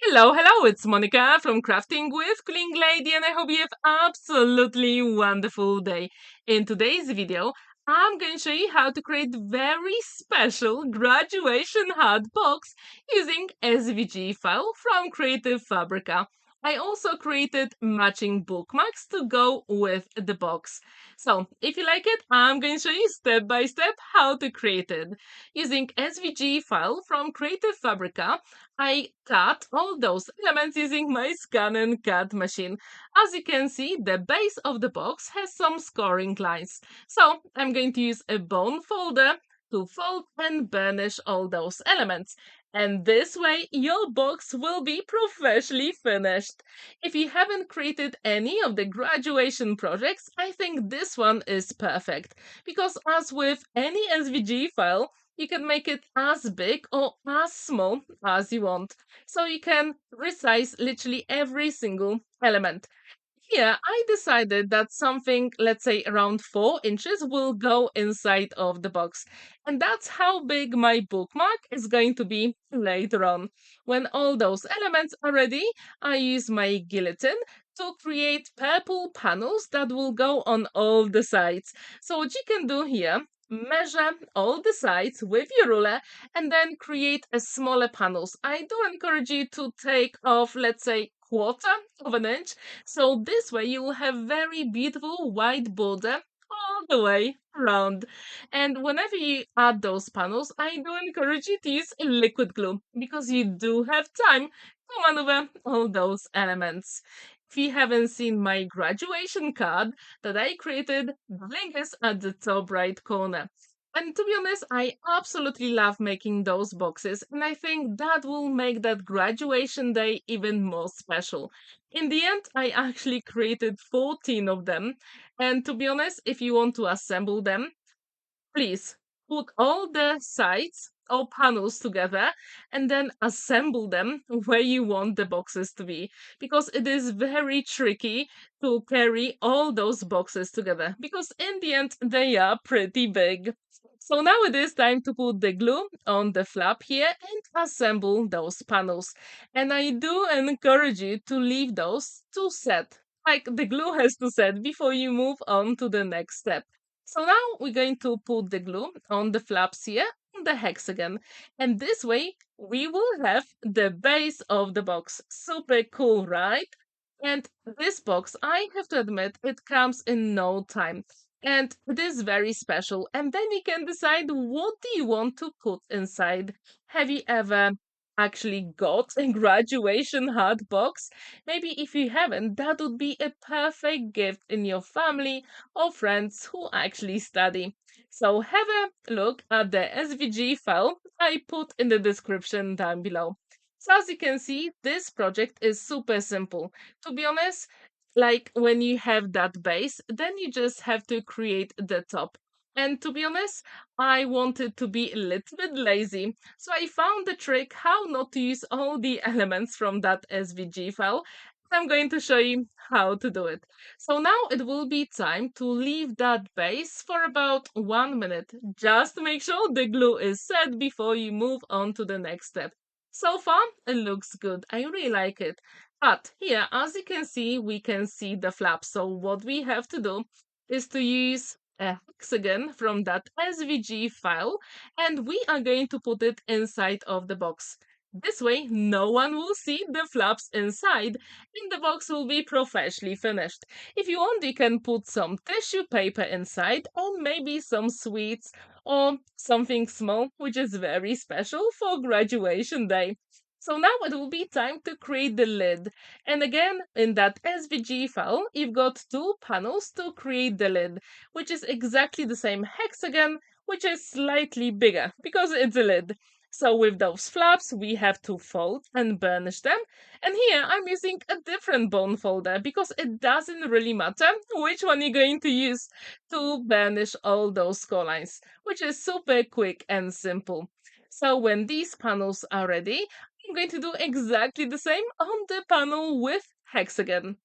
Hello, it's Monica from Crafting with Quilling Lady, and I hope you have absolutely wonderful day. In today's video, I'm going to show you how to create very special graduation hat box using SVG file from Creative Fabrica. I also created matching bookmarks to go with the box. So, if you like it, I'm going to show you step by step how to create it. Using SVG file from Creative Fabrica, I cut all those elements using my ScanNCut machine. As you can see, the base of the box has some scoring lines. So I'm going to use a bone folder to fold and burnish all those elements. And this way, your box will be professionally finished. If you haven't created any of the graduation projects, I think this one is perfect. Because as with any SVG file, you can make it as big or as small as you want. So you can resize literally every single element. Here, I decided that something, let's say around 4 inches, will go inside of the box. And that's how big my bookmark is going to be later on. When all those elements are ready, I use my Guillotine to create purple panels that will go on all the sides. So what you can do here, measure all the sides with your ruler and then create a smaller panels. I do encourage you to take off, let's say, quarter of an inch, so this way you will have very beautiful white border all the way around. And whenever you add those panels, I do encourage you to use liquid glue because you do have time to maneuver all those elements. If you haven't seen my graduation card that I created, the link is at the top right corner. And to be honest, I absolutely love making those boxes, and I think that will make that graduation day even more special. In the end, I actually created 14 of them, and to be honest, if you want to assemble them, please put all the sides or panels together and then assemble them where you want the boxes to be, because it is very tricky to carry all those boxes together because in the end they are pretty big. So now it is time to put the glue on the flap here and assemble those panels. And I do encourage you to leave those to set. Like the glue has to set before you move on to the next step. So now we're going to put the glue on the flaps here on the hexagon. And this way we will have the base of the box. Super cool, right? And this box, I have to admit, it comes in no time. And it is very special. And then you can decide what do you want to put inside. Have you ever actually got a graduation hat box? Maybe if you haven't, that would be a perfect gift in your family or friends who actually study. So have a look at the SVG file I put in the description down below. So as you can see, this project is super simple. To be honest, like when you have that base, then you just have to create the top. And to be honest, I wanted to be a little bit lazy. So I found the trick how not to use all the elements from that SVG file. I'm going to show you how to do it. So now it will be time to leave that base for about 1 minute, just to make sure the glue is set before you move on to the next step. So far, it looks good. I really like it. But here, as you can see, we can see the flap. So what we have to do is to use a hexagon from that SVG file, and we are going to put it inside of the box. This way, no one will see the flaps inside, and the box will be professionally finished. If you want, you can put some tissue paper inside, or maybe some sweets, or something small, which is very special for graduation day. So now it will be time to create the lid. And again, in that SVG file, you've got two panels to create the lid, which is exactly the same hexagon, which is slightly bigger because it's a lid. So with those flaps, we have to fold and burnish them. And here I'm using a different bone folder because it doesn't really matter which one you're going to use to burnish all those score lines, which is super quick and simple. So when these panels are ready, I'm going to do exactly the same on the panel with hexagon.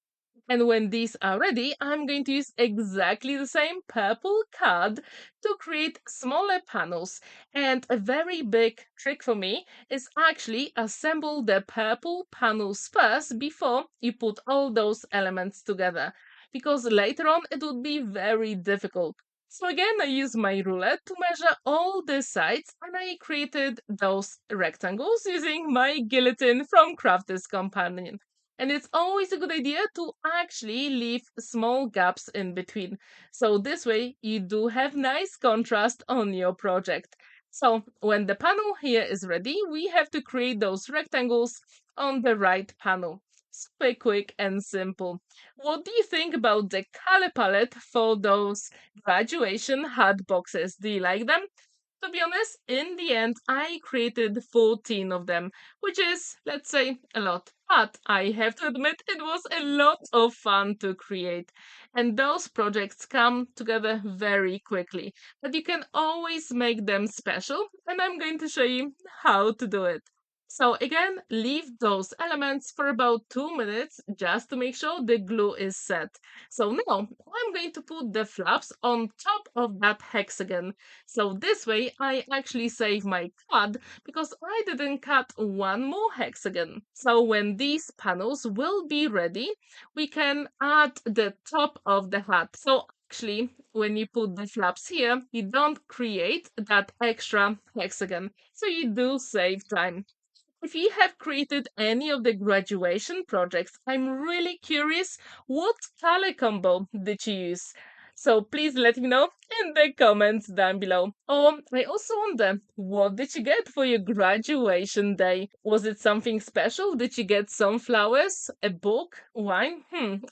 And when these are ready, I'm going to use exactly the same purple card to create smaller panels. And a very big trick for me is actually assemble the purple panels first before you put all those elements together, because later on it would be very difficult. So again, I use my ruler to measure all the sides, and I created those rectangles using my Guillotine from Crafter's Companion. And it's always a good idea to actually leave small gaps in between. So this way you do have nice contrast on your project. So when the panel here is ready, we have to create those rectangles on the right panel. Super quick and simple. What do you think about the color palette for those graduation hat boxes? Do you like them? To be honest, in the end, I created 14 of them, which is, let's say, a lot. But I have to admit, it was a lot of fun to create. And those projects come together very quickly. But you can always make them special, and I'm going to show you how to do it. So again, leave those elements for about 2 minutes just to make sure the glue is set. So now I'm going to put the flaps on top of that hexagon. So this way I actually save my card because I didn't cut one more hexagon. So when these panels will be ready, we can add the top of the hat. So actually, when you put the flaps here, you don't create that extra hexagon. So you do save time. If you have created any of the graduation projects, I'm really curious what color combo did you use? So please let me know in the comments down below. I also wonder, what did you get for your graduation day? Was it something special? Did you get some flowers, a book, wine?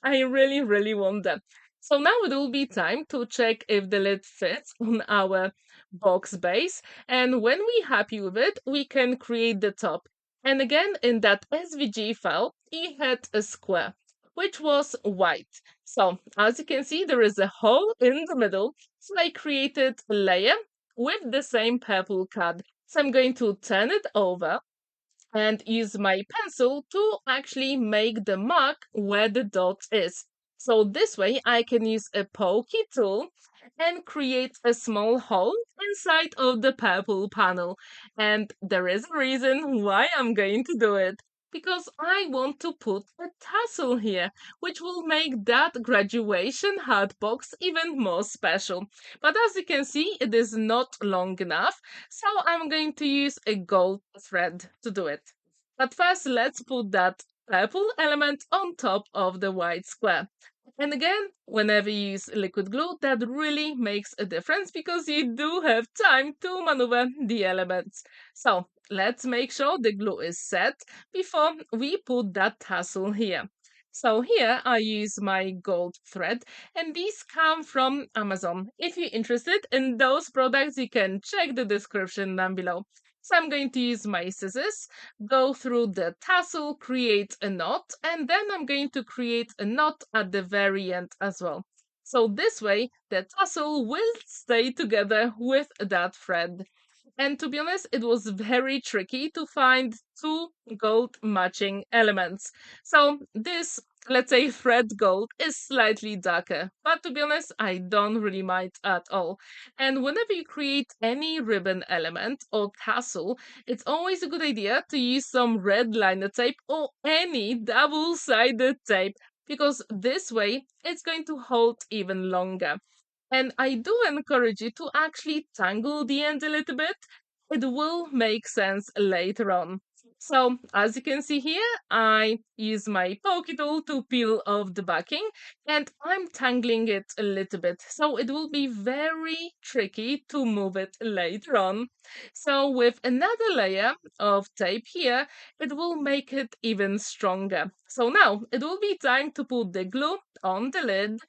I really wonder. So now it will be time to check if the lid fits on our box base. And when we're happy with it, we can create the top. And again, in that SVG file, he had a square, which was white. So as you can see, there is a hole in the middle. So I created a layer with the same purple card. So I'm going to turn it over and use my pencil to actually make the mark where the dot is. So this way I can use a pokey tool and create a small hole inside of the purple panel. And there is a reason why I'm going to do it. Because I want to put a tassel here, which will make that graduation hat box even more special. But as you can see, it is not long enough, so I'm going to use a gold thread to do it. But first, let's put that purple element on top of the white square. And again, whenever you use liquid glue, that really makes a difference because you do have time to maneuver the elements. So let's make sure the glue is set before we put that tassel here. So here I use my gold thread, and these come from Amazon. If you're interested in those products, you can check the description down below. So I'm going to use my scissors, go through the tassel, create a knot, and then I'm going to create a knot at the very end as well. So this way, the tassel will stay together with that thread. And to be honest, it was very tricky to find two gold matching elements. So this, let's say, thread gold is slightly darker, but to be honest, I don't really mind at all. And whenever you create any ribbon element or tassel, it's always a good idea to use some red liner tape or any double-sided tape, because this way it's going to hold even longer. And I do encourage you to actually tangle the end a little bit. It will make sense later on. So as you can see here, I use my poke tool to peel off the backing, and I'm tangling it a little bit. So it will be very tricky to move it later on. So with another layer of tape here, it will make it even stronger. So now it will be time to put the glue on the lid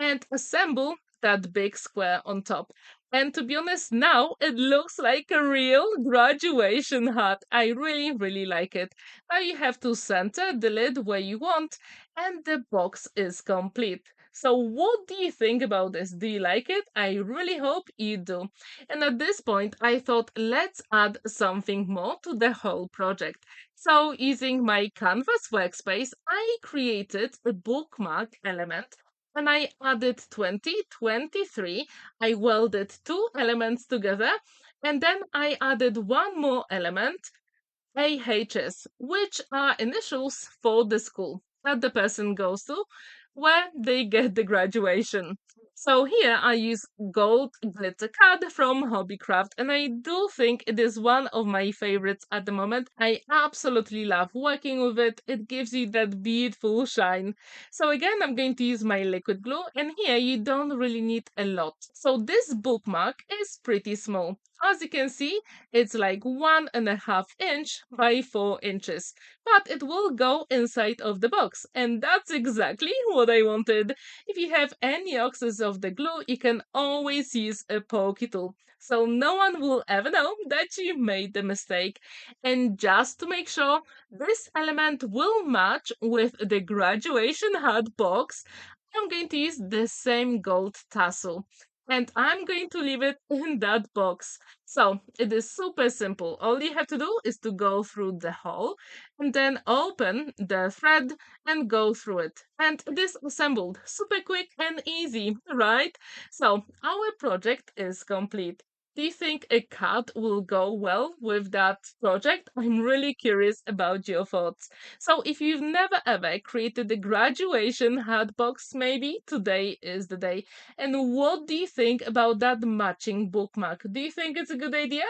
and assemble that big square on top. And to be honest, now it looks like a real graduation hat. I really like it. Now you have to center the lid where you want, and the box is complete. So what do you think about this? Do you like it? I really hope you do. And at this point, I thought let's add something more to the whole project. So using my Canvas workspace, I created a bookmark element and I added 2023. I welded two elements together and then I added one more element, AHS, which are initials for the school that the person goes to, where they get the graduation. So here I use gold glitter card from Hobbycraft, and I do think it is one of my favorites at the moment. I absolutely love working with it. It gives you that beautiful shine. So again, I'm going to use my liquid glue, and here you don't really need a lot. So this bookmark is pretty small. As you can see, it's like 1.5 inch by 4 inches, but it will go inside of the box, and that's exactly what I wanted. If you have any excess of the glue, you can always use a pokey tool, so no one will ever know that you made the mistake. And just to make sure this element will match with the graduation hat box, I'm going to use the same gold tassel. And I'm going to leave it in that box. So it is super simple. All you have to do is to go through the hole and then open the thread and go through it. And it is assembled super quick and easy, right? So our project is complete. Do you think a cat will go well with that project? I'm really curious about your thoughts. So if you've never ever created a graduation hat box, maybe today is the day. And what do you think about that matching bookmark? Do you think it's a good idea?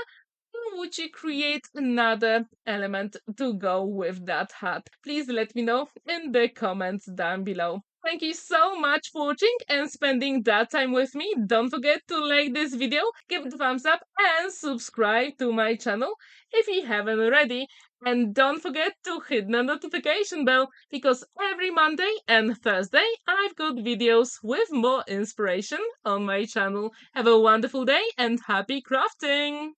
Or would you create another element to go with that hat? Please let me know in the comments down below. Thank you so much for watching and spending that time with me. Don't forget to like this video, give it a thumbs up and subscribe to my channel if you haven't already. And don't forget to hit the notification bell because every Monday and Thursday I've got videos with more inspiration on my channel. Have a wonderful day and happy crafting!